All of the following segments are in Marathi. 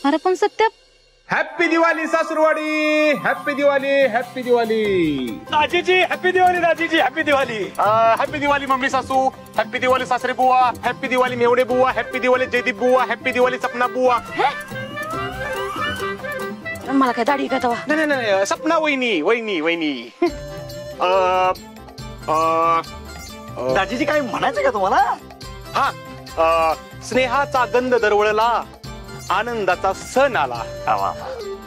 अरे पण सत्य हॅप्पी दिवाळी सासरवाडी, हॅप्पी दिवाळी, हॅप्पी दिवाळी दाजीजी, हॅप्पी दिवाळी दाजीजी, happy Diwali. Happy Diwali mummy सासू, हॅप्पी दिवाळी सासरे बुवा, हॅप्पी दिवाळी मेवणे बुवा, हॅप्पी दिवाळी जयदीप बुवा, हॅप्पी दिवाळी सपना बुवा. मला काय दाढी का तवा? नाही नाही नाही, सपना वहिनी वहिनी वहिनी. दाजीजी काय म्हणायचं का तुम्हाला? हा, स्नेहाचा गंध दरवळला, आनंदाचा सण आला.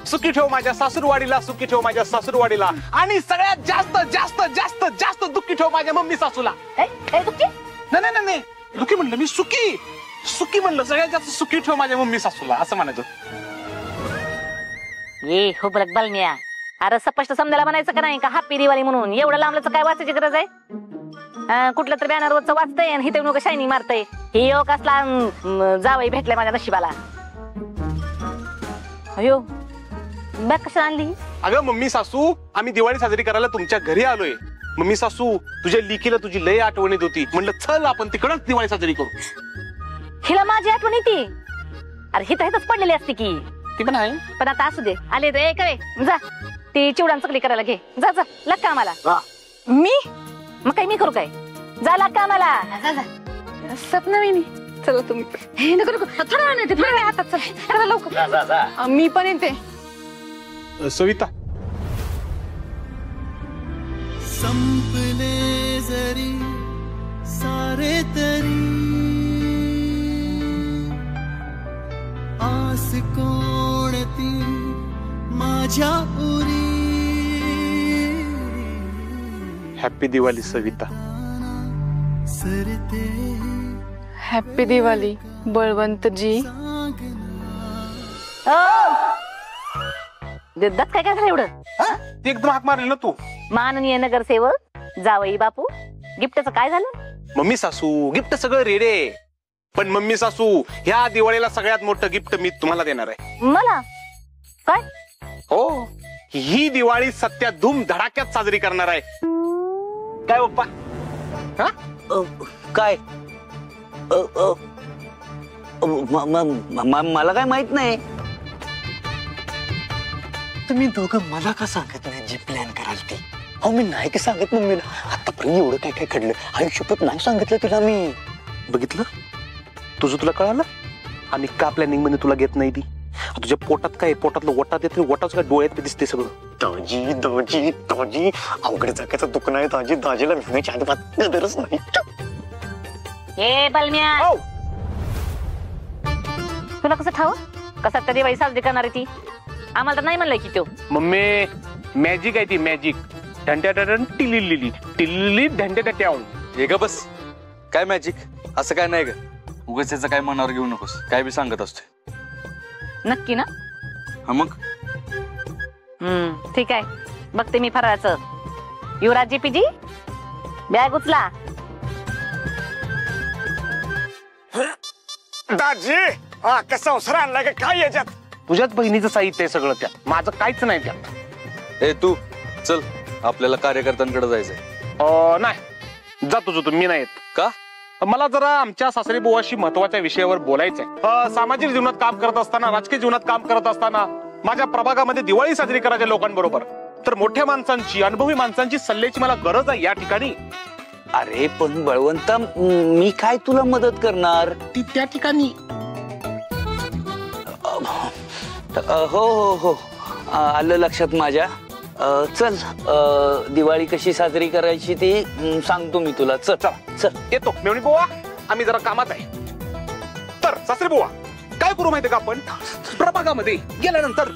सुखी ठेव माझ्या सासूरवाडीला, सुखी ठेव माझ्या सासूरवाडीला, आणि सगळ्यात जास्त जास्त जास्त जास्त दुःखी ठेव माझ्या मम्मी सासूला. दुःखी? नाही नाही नाही, दुःखी म्हणलं मी, सुखी सुखी म्हणलं, सगळ्यात जास्त सुखी ठेव माझ्या मम्मी सासूला असं म्हणायचं. ये हो बरं बालम्या, अरे स्पष्ट समजायला म्हणायचं का नाही का हॅपी दिवाळी म्हणून? एवढं लांबल्याचं काय वाचायची गरज आहे? कुठलं तर बॅनरवरच वाचतंय आणि हिथे नको शायनिंग मारतय. हे योग कसला जावई भेटलाय माझ्या नशिबाला. अयो बॅग कशाला आणली? अगं मम्मी सासू, आम्ही दिवाळी साजरी करायला तुमच्या घरी आलोय. मम्मी सासू, तुझ्या लिकीला तुझी लय आठवण येत होती, म्हणलं चल आपण तिकडच दिवाळी साजरी करू. हिला माझी आठवण येते? अरे हिथंच पडलेली असते की. ती पण आहे, पण आता असू दे. आले तर करे जा, ती चिवडान चकली करायला घे. जा जा, लाग का आम्हाला. मी मग काय मी करू काय? जा लाग का आम्हाला. सपना वहिनी चला तुम्ही. हे नको नको, थोडा वेळ नाही, थोडा वेळ हातात. चल लवकर. मी पण येते. सविता, संपले जरी सारे तरी आस कोणती माझ्या उरी. हॅप्पी दिवाळी सविता. सरते हॅप्पी दिवाळी बळवंत जी. देतात काय काय झालं एवढं? ती एकदम हाक मारली ना तू. माननीय नगरसेवक जावई बापू, गिफ्टचं काय झालं? मम्मी सासू, गिफ्ट सगळं रेडे, पण मम्मी सासू ह्या दिवाळीला सगळ्यात मोठं गिफ्ट मी तुम्हाला देणार आहे. मला काय? हो, ही दिवाळी सत्या धूम धडाक्यात साजरी करणार आहे. काय पप्पा? काय? मला काय माहित नाही. तुम्ही दोघं मला का सांगत नाही जी प्लॅन कराल ती? हो मी नाही की सांगत मम्मीला. आतापर्यंत एवढं काय काय घडलं, आयुष्यभर नाही सांगितलं तिला मी. बघितलं, तुला कळालं आम्ही का प्लॅनिंग मध्ये तुला घेत नाही ती. तुझ्या पोटात काय, पोटातलं वटात येते, वटाच काय डोळ्यात दिसते सगळं. दाजी दाजी दाजी, अवघड जागाचं दुखणं आहे दाजी. दाजीला भिवण्याची अजिबात गरज नाही. ए बलम्या, तुला कसं ठाव कसा त्या दिवाळी साजरी करणार आहे ती? आम्हाला तर नाही म्हणलंय की तो. मम्मी मॅजिक आहे ती, मॅजिक. ढंट्या टिलिली टिलिली ढंट्या ट्याऊन. हे ग बस, काय मॅजिक असं काय नाही ग. उगाच त्याचं काय मनावर घेऊ नकोस, काय बी सांगत असते. नक्की ना? हा मग ठीक आहे, बघते मी फराळाचं. युवराज जी पीजी बॅग उचला. दाजी कसं संसार आणलाय का काय याच्यात? तुझ्याच बहिणीचं साहित्य आहे सगळं त्यात, माझं काहीच नाही त्यात. ए तू चल, आपल्याला कार्यकर्त्यांकडे जायचंय. नाही, जा तुझं, मी नाही येत. का? मला जरा आमच्या सासरी बुवाशी महत्वाच्या विषयावर बोलायचंय. सामाजिक जीवनात काम करत असताना, राजकीय जीवनात काम करत असताना, माझ्या प्रभागामध्ये दिवाळी साजरी करायच्या लोकांबरोबर, तर मोठ्या माणसांची, अनुभवी माणसांची सल्ल्याची मला गरज आहे या ठिकाणी. अरे पण बळवंता, मी काय तुला मदत करणार? ती त्या ठिकाणी. हो हो हो, आलं लक्षात माझ्या. चल, दिवाळी कशी साजरी करायची ती सांगतो मी तुला. चल चल येतो मेवणी बुवा, आम्ही जरा कामात आहे. तर सासरे बुवा, काय करू माहितीये का आपण? प्रभागामध्ये गेल्यानंतर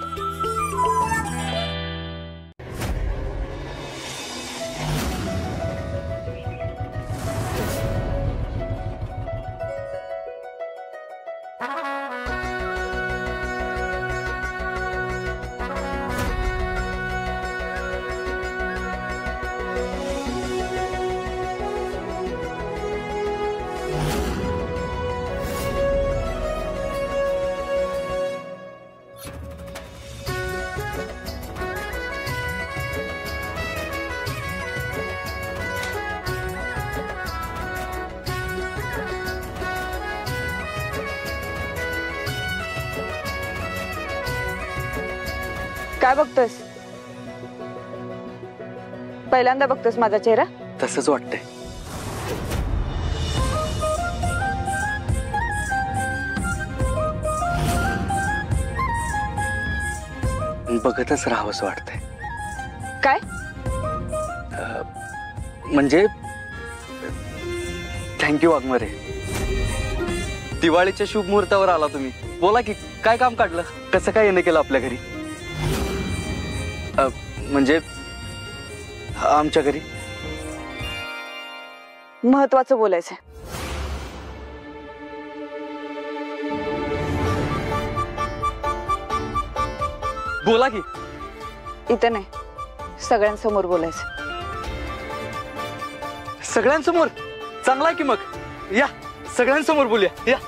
काय बघतोयस? पहिल्यांदा बघतोस माझा चेहरा? तसंच वाटतंय. बघतच राहावंसं वाटतंय. काय? म्हणजे थँक्यू वाघमारे. दिवाळीच्या शुभ मुहूर्तावर आला तुम्ही. बोला की काय काम काढलं, कसं काय येणं केलं आपल्या घरी? म्हणजे आमच्या घरी महत्वाचं बोलायचंय. बोला की. इथं नाही, सगळ्यांसमोर बोलायचं. सगळ्यांसमोर? चांगला आहे की मग. या सगळ्यांसमोर बोलूया. या.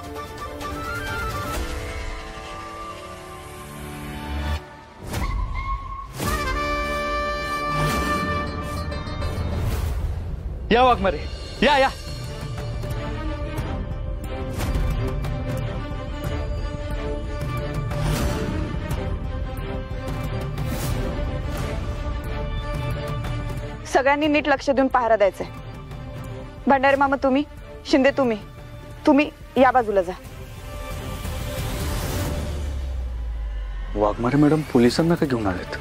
या वाघमारे, या या. सगळ्यांनी नीट लक्ष देऊन पहारा द्यायचंय. भंडारे मामा तुम्ही, शिंदे तुम्ही या बाजूला जा. वाघमारे मॅडम पोलिसांना का घेऊन आलेत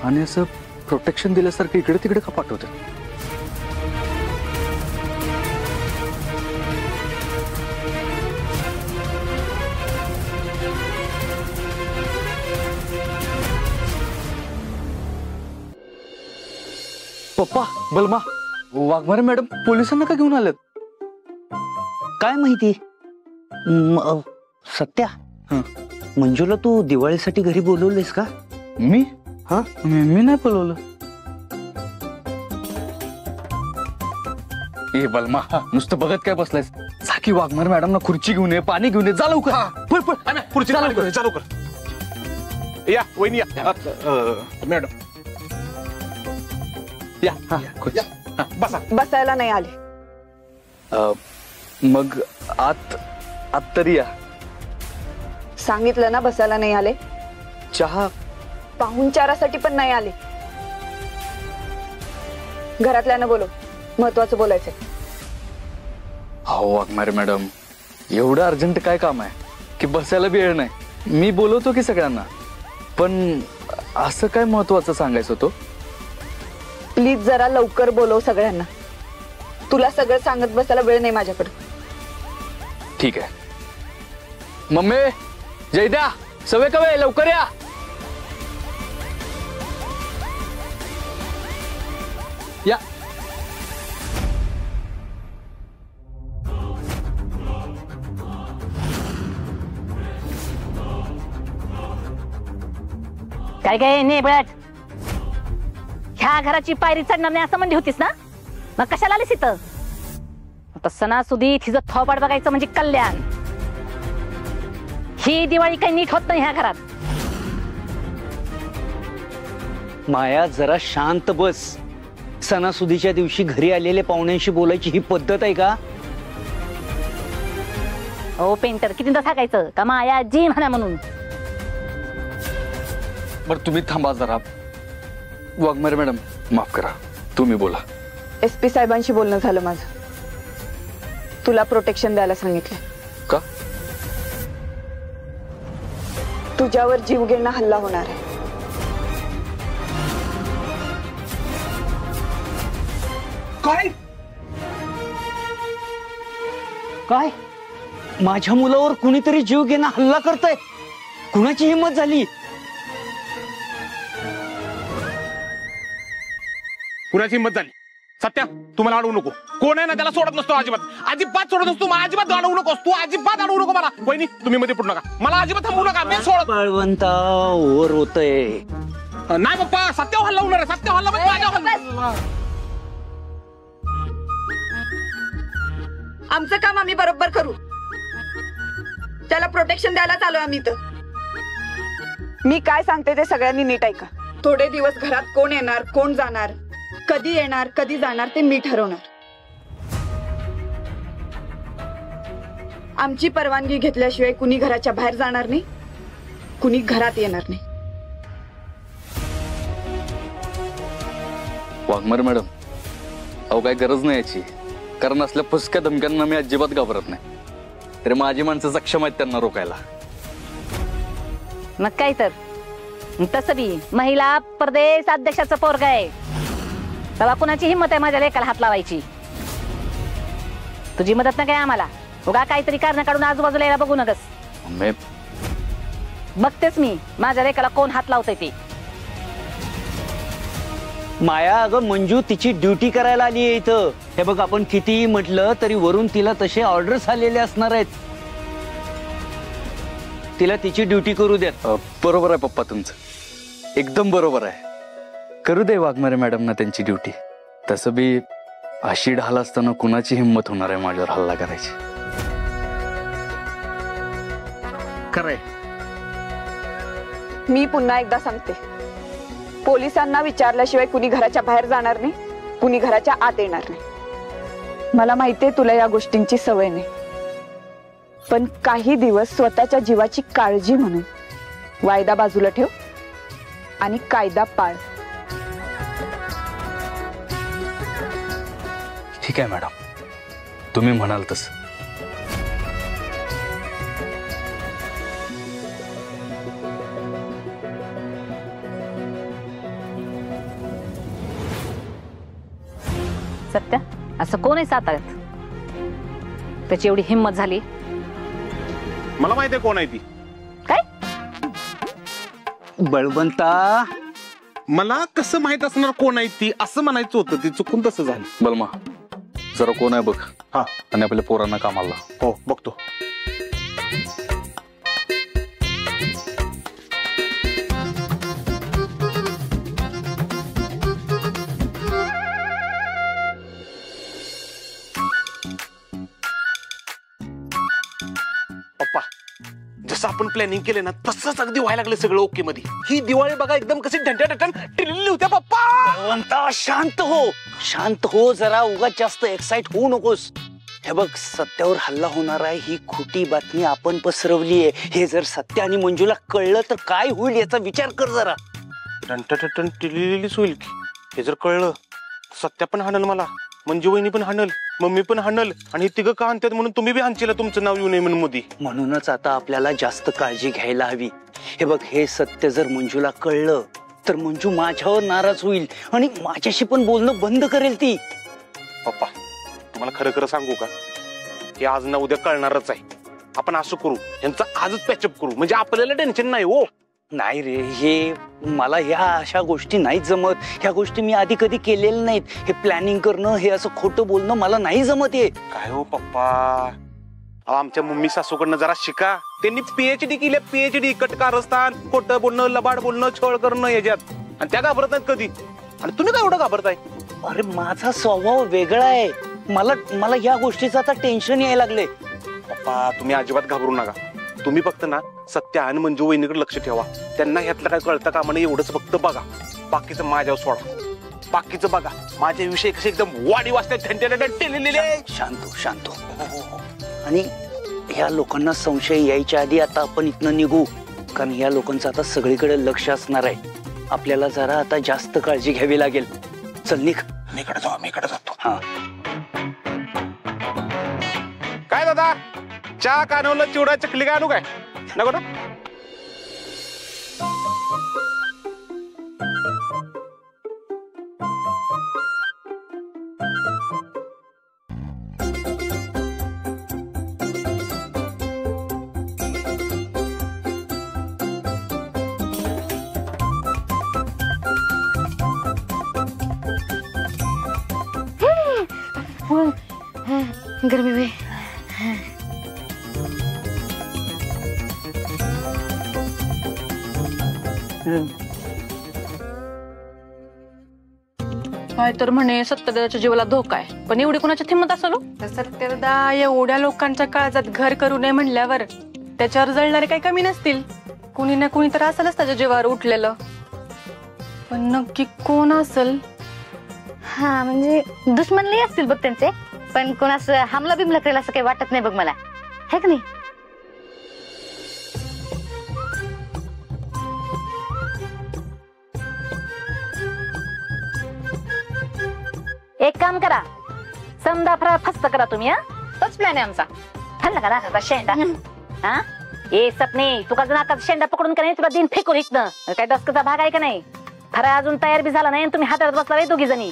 आणि असं प्रोटेक्शन दिल्यासारखं इकडे तिकडे का पाठवतात? पप्पा, बलमा, वाघमारे मॅडम पोलिसांना का घेऊन आलेत? काय माहिती. सत्या, मंजूला तू दिवाळीसाठी घरी बोलवलेस का? मी? हा, मी नाही बोलवलं. ए बलमा, नुसतं बघत काय बसलायस? साकी वाघमारे मॅडम ना खुर्ची घेऊन ये, पाणी घेऊन ये. जा लवकर. पळ पळ. खुर्ची चालू कर. या वहिनी या. मॅडम या. खुर्ची. बसा. बसायला नाही आले. मग आत तरी या. सांगितलं ना बसायला नाही आले. चहा? पाहुणचारासाठी पण नाही आले. घरातल्यांना बोलव, महत्वाचं बोलायचंय. हो वाघमारे मॅडम, एवढं अर्जंट काय काम आहे की बसायला वेळ नाही? मी बोलवतो की सगळ्यांना, पण असं काय महत्वाचं सांगायचं होतं? प्लीज जरा लवकर बोलव सगळ्यांना. तुला सगळं सांगत बसायला वेळ नाही माझ्याकडे. ठीक आहे. मम्मी, जयद्या, सवे कवे, लवकर या. या. काय नेबळट, ह्या घराची पायरी चढणार नाही असं म्हणली होतीस ना? मग कशाला आलीस इथं? आता सणासुदी तिचं थोबाड बघायचं म्हणजे कल्याण. ही दिवाळी काही नीट होत नाही ह्या घरात. माया, जरा शांत बस. सणासुदीच्या दिवशी घरी आलेल्या पाहुण्यांशी बोलायची ही पद्धत आहे का? ओ पेंटर, कितीदा सांगायचं का माया जी म्हणा म्हणून? बरं तुम्ही थांबा जरा. वाघमारे मॅडम माफ करा, तुम्ही बोला. SP साहेबांशी बोलणं झालं माझं. तुला प्रोटेक्शन द्यायला सांगितलं. का? तुझ्यावर जीवघेणा हल्ला होणार आहे. काय? काय? माझ्या मुलावर कुणीतरी जीव घेणं हल्ला करतय? कुणाची हिंमत झाली? कुणाची हिंमत झाली? सत्या, तुम्हाला अडवू नको. कोण आहे ना त्याला सोडत नसतो. अजिबात सोडत नसतो. अजिबात अडवू नकोस. तू अजिबात अडवू नको मला. वहिनी तुम्ही मध्ये पडू नका. मला अजिबात थांबवू नका. मी सोडत. बळवंता ओव्हर होतय. नाही पप्पा, सत्या हल्ला होणार आहे. सत्या हल्ला म्हणजे माझ्या हल्ला. आमचं काम आम्ही बरोबर करू. त्याला प्रोटेक्शन द्यायलाच आलोय आम्ही इथं. मी काय सांगते ते सगळ्यांनी नीट ऐका. थोडे दिवस घरात कोण येणार, कोण जाणार, कधी येणार, कधी जाणार ते मी ठरवणार. आमची परवानगी घेतल्याशिवाय कुणी घराच्या बाहेर जाणार नाही, कुणी घरात येणार नाही. वाघमारे मॅडम, अहो काय गरज नाही याची, कारण असल्या फुसक्या धमक्यांना मी अजिबात घाबरत नाही. तरी माझी माणसं सक्षम आहेत त्यांना रोखायला. मग काय तर तसं बी महिला प्रदेश अध्यक्षाचं पोरग आहे, तेव्हा कुणाची हिंमत आहे माझ्या लेकाला हात लावायची? तुझी मदत नाही काय आम्हाला, उगा काहीतरी कारण काढून आजूबाजूला यायला बघू नकस. मम्मी, बघतेच मी माझ्या लेकाला कोण हात लावतंय ते. माया, अगं मंजू तिची ड्युटी करायला आली आहे इथं. हे बघ, आपण कितीही म्हटलं तरी वरून तिला तसे ऑर्डर्स आलेले असणार आहेत. तिला तिची ड्युटी करू द्या. बरोबर आहे पप्पा तुमचं, एकदम बरोबर आहे. करू दे वाघमारे मॅडमना त्यांची ड्युटी. तसं बी अशी ढाल असताना कुणाची हिंमत होणार आहे माझ्यावर हल्ला करायची? खरंय. मी पुन्हा एकदा सांगते, पोलिसांना विचारल्याशिवाय कुणी घराच्या बाहेर जाणार नाही, कुणी घराच्या आत येणार नाही. मला माहितीये तुला या गोष्टींची सवय नाही, पण काही दिवस स्वतःच्या जीवाची काळजी म्हणून वायदा बाजूला ठेव आणि कायदा पाळ. ठीक आहे मॅडम, तुम्ही म्हणाल तसं. सत्या, असं कोण आहे साताऱ्यात त्याची एवढी हिंमत झाली? मला माहितीये कोण आहे ती. काय बळवंता, मला कसं माहित असणार कोण आहे ती, असं म्हणायचं होतं, ती चुकून तसं झालं. बलमा, जरा कोण आहे बघ. हा, आणि आपल्या पोरांना कामाला. हो बघतो. पप्पा, जसं आपण प्लॅनिंग केलं ना तसंच अगदी व्हायला लागलं सगळं ओके मध्ये. ही दिवाळी बघा एकदम कशी ढंट्या टिरलेली होत्या पप्पा. बळवंता शांत हो, शांत हो जरा. उगाच जास्त एक्साइट होऊ नकोस. हे बघ, सत्यावर हल्ला होणार आहे ही खोटी बातमी आपण पसरवली आहे. हे जर सत्य आणि मंजूला कळलं तर काय होईल याचा विचार कर जरा. ढंट्या टिरलेलीच होईल की. हे जर कळलं, सत्या पण हाणल मला, मंजू वहिनी पण हाणल, मम्मी पण हाणल, आणि हे तिघं का हाणतात म्हणून तुम्ही बी हाणशीला तुमचं नाव येऊ नये म्हणून मोदी. म्हणूनच आता आपल्याला जास्त काळजी घ्यायला हवी. हे बघ, हे सत्य जर मंजूला कळलं तर मंजू माझ्यावर नाराज होईल आणि माझ्याशी पण बोलणं बंद करेल ती. पप्पा, तुम्हाला खरं खरं सांगू का, हे आज ना उद्या कळणारच आहे. आपण असं करू, यांचं आजच पॅचअप करू, म्हणजे आपल्याला टेन्शन नाही. हो नाही रे, हे मला ह्या अशा गोष्टी नाहीत जमत. ह्या गोष्टी मी आधी कधी केलेल्या नाहीत. हे प्लॅनिंग करणं, हे असं खोटं बोलणं मला नाही जमत. आहे काय हो पप्पा, आमच्या मम्मी सासूकडनं जरा शिका. त्यांनी PhD केली, PhD. कटकारस्थान, खोटं बोलणं, लबाड बोलणं, छळ करणं याच्यात, आणि त्या घाबरत नाहीत कधी. आणि तुम्ही काय एवढं घाबरताय? अरे, माझा स्वभाव वेगळा आहे. मला या गोष्टीचं आता टेन्शन यायला लागले. पप्पा, तुम्ही अजिबात घाबरू नका. तुम्ही फक्त ना सत्य आणि मंजू वहिनीकडे लक्ष ठेवा. त्यांना ह्यातलं काय कळतं का म्हणे एवढंच फक्त बघा. बाकीचं माझ्यावर सोडा. बाकीचं बघा, माझ्याविषयी कसे एकदम वाडी वाजतात. शांत. आणि ह्या लोकांना संशय यायच्या आधी आता आपण इथनं निघू, कारण ह्या लोकांचं आता सगळीकडे लक्ष असणार आहे. आपल्याला जरा आता जास्त काळजी घ्यावी लागेल. चल निघ. मी इकडे जातो. हा, काय दादा, चहा कानवलं, चिवडा, चकली काय आणू? काय नको ना? गर्मी में काय तर म्हणे सत्यदाच्या जीवाला धोका आहे, पण एवढी कोणाची हिंमत असेल? सत्यदा एवढ्या लोकांच्या काळजात घर करू नये म्हणल्यावर त्याच्यावर जळणारे काही कमी नसतील. कुणी ना कुणी तर असेलच त्याच्या जीवावर उठलेलं, पण नक्की कोण असेल? हा, म्हणजे दुश्मन नाही असतील बघ त्यांचे, पण कोण असं हमला बिमला करेल असं काही वाटत नाही बघ मला, है का नाही? काम करा, समजा फस्त करा तुम्ही. तोच प्लॅन आहे आमचा. खाल्ला का नाकाचा शेंडा? हा ए सपने, तू का नाकाचा शेंडा पकडून का नाही तुला दिन फेकून इथनं? काय डस्कचा भाग आहे का नाही? खरा अजून तयार बी झाला नाही आणि तुम्ही हातात बसला दोघी जणी.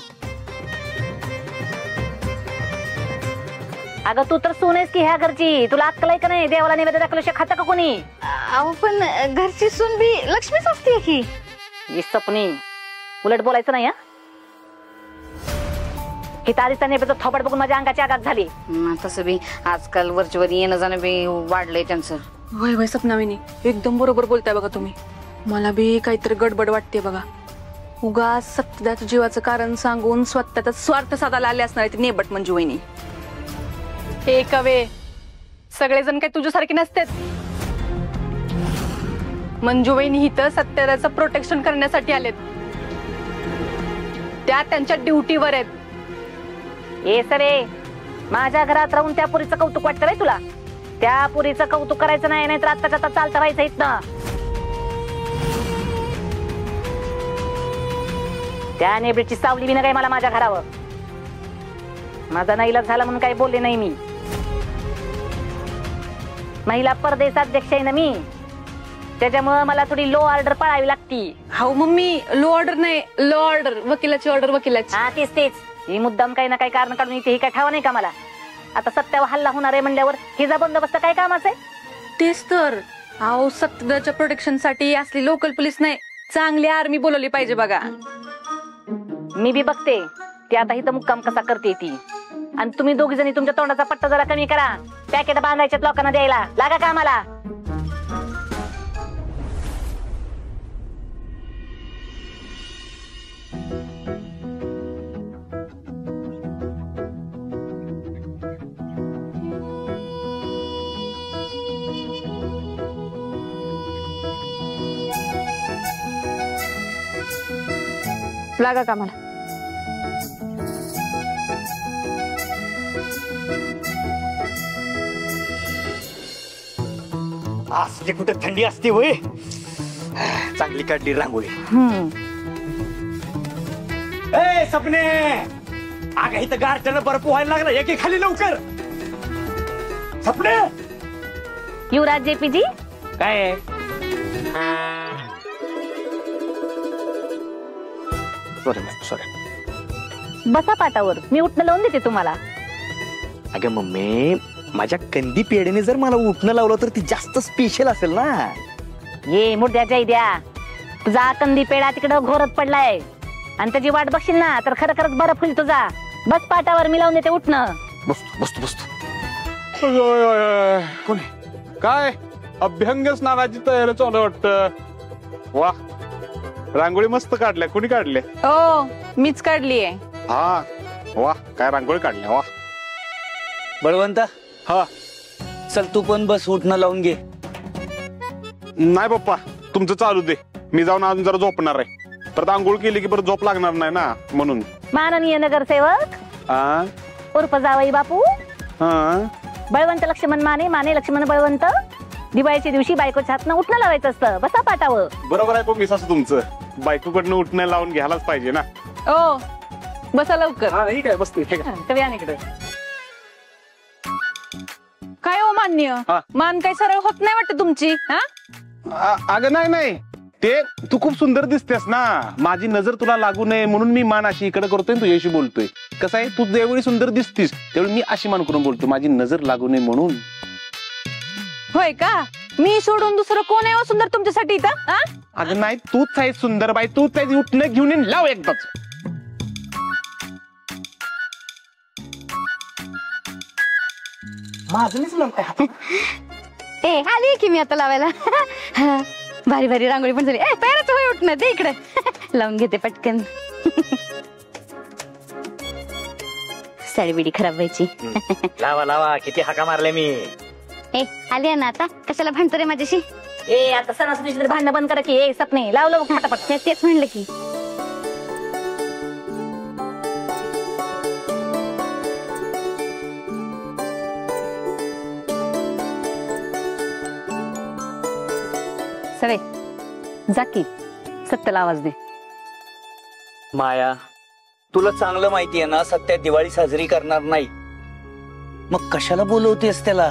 अगं तू तर सून की ह्या घरची, तुला अक्कल आहे का नाही? देवाला नैवेद्य दाखवल्याशिवाय खाता का कोणी? अहो पण घरची सून बी लक्ष्मीच असते की. ही सपनी उलट बोलायचं नाही. की तारीचा नेपेचा थोबड बघून माझ्या अंगाची आगात झाली. तसं बी आजकाल वरचीवर येणं जाणं बी वाढलंय त्यांचं. होय होय सपनाविनी, एकदम बरोबर बोलताय बघा तुम्ही. मला बी काहीतरी गडबड वाटते बघा. उगा सत्याच्या जीवाचं कारण सांगून स्वतःचा स्वार्थ साधायला आले असणार ती नेबट मंजू वहिनी. हे कवे, सगळेजण काही तुझ्यासारखे नसतेत. मंजू वहिनी इथं सत्याचं प्रोटेक्शन करण्यासाठी आलेत. त्या त्यांच्या ड्युटीवर आहेत. ए सरे, माझ्या घरात राहून त्या पुरीचं कौतुक वाटतं रे तुला? त्या पुरीचं कौतुक करायचं नाही, नाहीतर आत्ताच्या आता चालतं राहायचं इथनं. त्या नेबडीची सावली बी न काय मला माझ्या घरावर. माझा नाईलाज झाला म्हणून काही बोलले नाही मी. महिला परदेश अध्यक्ष आहे ना मी, त्याच्यामुळे मला थोडी लो ऑर्डर पाळावी लागती. हो मम्मी, लो ऑर्डर नाही, लो ऑर्डर, वकिलाची ऑर्डर वकिलाची. हा तेच. ही मुद्दाम काही ना काही कारण काढून इथे ही काय ठावा नाही का मला? आता सत्यावर हल्ला होणार आहे म्हणल्यावर हिचा बंदोबस्त काय कामाचं आहे? तेच तर. अहो सत्याच्या प्रोटेक्शन साठी असली लोकल पोलीस नाही, चांगली आर्मी बोलवली पाहिजे बघा. मी बी बघते ती आता इथं मुक्काम कसा करते ती. आणि तुम्ही दोघी जणी तुमच्या तोंडाचा पट्टा जरा कमी करा. पॅकेट बांधायच्यात लोकांना द्यायला लागा कामाला. लागा कामाला. असली कुठे थंडी असते होय. चांगली काढली रांगोळी. ए सपने, अगं इथं गारठ्यानं बर्फ व्हायला लागला. एक खाली लवकर. सपने, युवराज जेपीजी काय सॉरी. बसा पाटावर, मी उठणं लावून देते तुम्हाला. अगं मम्मी, माझ्या कंदी पेढीने जर मला उठणं लावलं तर ती जास्त स्पेशल असेल ना. ये मुर्द्याच्या द्या, तुझा कंदी पेढा तिकडं घोरत पडलाय आणि त्याची वाट बघशील ना तर खरंच बरं फुल तुझा. बस पाटावर, मी लावून देते उठणं. बसतो. कोण काय अभ्यंग स्नानाची तयारी चालू वाटतं. वा, रांगोळी मस्त काढल्या. कोणी काढले? हो, मीच काढलीये. हा वा, काय रांगोळी काढल्या. वा बळवंता, हा चल तू पण बस, उठणं लावून घे. नाही पप्पा, तुमचं चालू दे. मी जाऊन अजून जरा झोपणार आहे. परत आंघोळ केली की परत झोप लागणार नाही ना, म्हणून. माननीय नगरसेवक उर्फ जावई बापू बळवंत लक्ष्मण माने लक्ष्मण बळवंत, दिवाळीच्या दिवशी बायकोच्या हातनं उठणं लावायचं असतं. बसा पाटावर. बरोबर आहे पण मी सासू तुमचं. बायकोकडनं उठणं लावून घ्यायलाच पाहिजे ना. ओ बसा लवकर. ठीक आहे, बसते. काय हो मान्य, मान काय सरळ होत नाही वाटत तुमची? अगं नाही, ते तू खूप सुंदर दिसतेस ना. माझी नजर तुला लागू नये म्हणून मी मान अशी इकडे करतोय, तुझ्याशी बोलतोय. कसं आहे, तू जेवढी सुंदर दिसतीस तेवढी मी अशी मान करून बोलतो, माझी नजर लागू नये म्हणून. होय का? मी सोडून दुसरं कोण आहे सुंदर तुमच्यासाठी इथं? अगं नाही, तूच आहे सुंदर बाई. तू त्याची उठणं घेऊन येऊन लाव एकदाच. ए आली की मी आता लावायला. भारी भारी रांगोळी पण झाली. पैराच होय उठणं, दे इकडे. लावून घेते पटकन. साडी बिडी खराब व्हायची. लावा, किती हाका मारले मी. ए आली ना आता, कशाला भांडतो रे माझ्याशी? ए आता सणासुदीची भांडणं बंद करा की. ए सपने लावलं फटाफट. तेच म्हणलं की. सरे जा की, सत्याला आवाज दे. माया, तुला चांगलं माहिती आहे ना सत्या दिवाळी साजरी करणार नाही. मग कशाला बोलवतेस त्याला?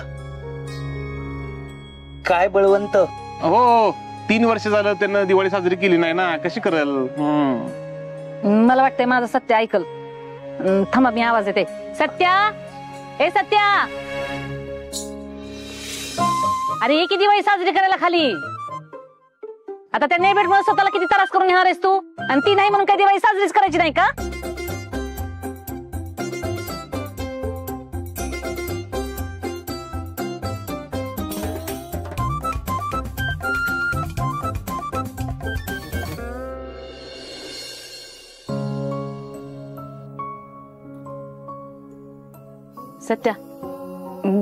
काय बळवंत? हो 3 वर्ष झालं त्यानं दिवाळी साजरी केली नाही ना, कशी करेल? मला वाटतंय माझं सत्य ऐकल. थांबा मी आवाज येते. सत्या, ए सत्या, अरे ये की दिवाळी साजरी करायला खाली. आता त्या नेबेट म्हणून स्वतःला किती त्रास करून घेणार आहेस तू? आणि ती नाही म्हणून काय दिवाळी साजरीच करायची नाही का? सत्या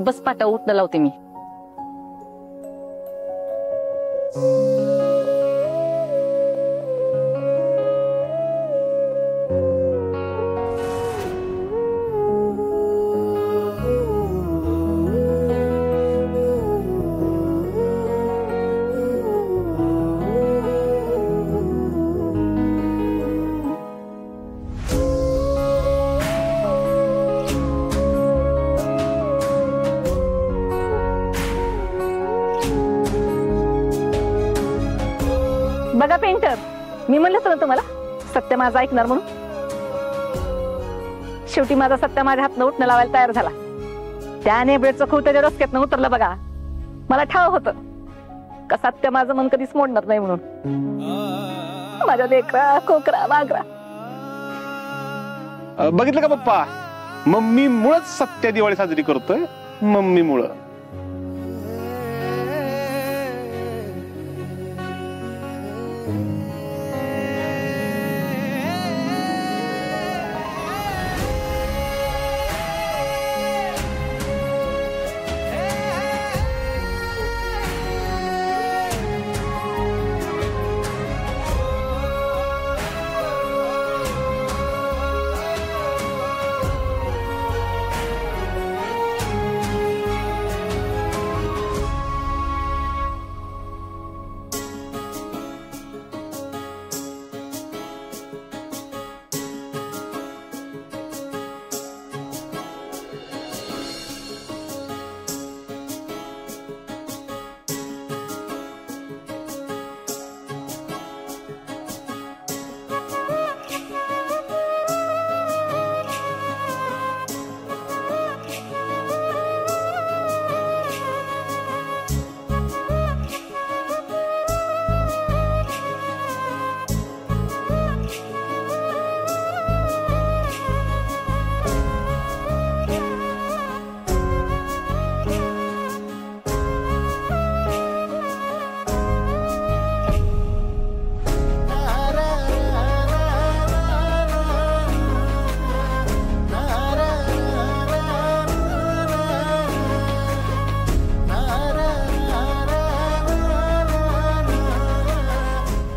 बस पाटा उठणं लावते मी. बघा पेंटर, मी म्हणलं ना तुम्हाला सत्य माझा ऐकणार म्हणून. शेवटी माझा सत्य माझ्या हातनं उठणं लावायला तयार झाला. त्याने बेडचं खूप त्याच्या रस्त्यातनं उतरलं बघा. मला ठाव होतं का सत्य माझं मन कधीच मोडणार नाही म्हणून. माझ्या लेकरा कोकरा वागरा. बघितलं का पप्पा, मम्मी मुळच सत्य दिवाळी साजरी करतोय. मम्मी मुळे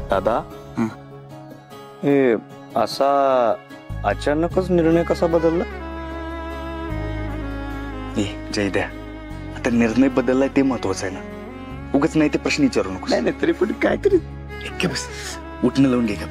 दादा, हे असा अचानकच निर्णय कसा बदलला? जय द्या, आता निर्णय बदललाय ते महत्वाचं आहे ना. उगाच नाही ते प्रश्न विचारू नको. नाही तरी पण काय तरी बस उठणं लावून घे का.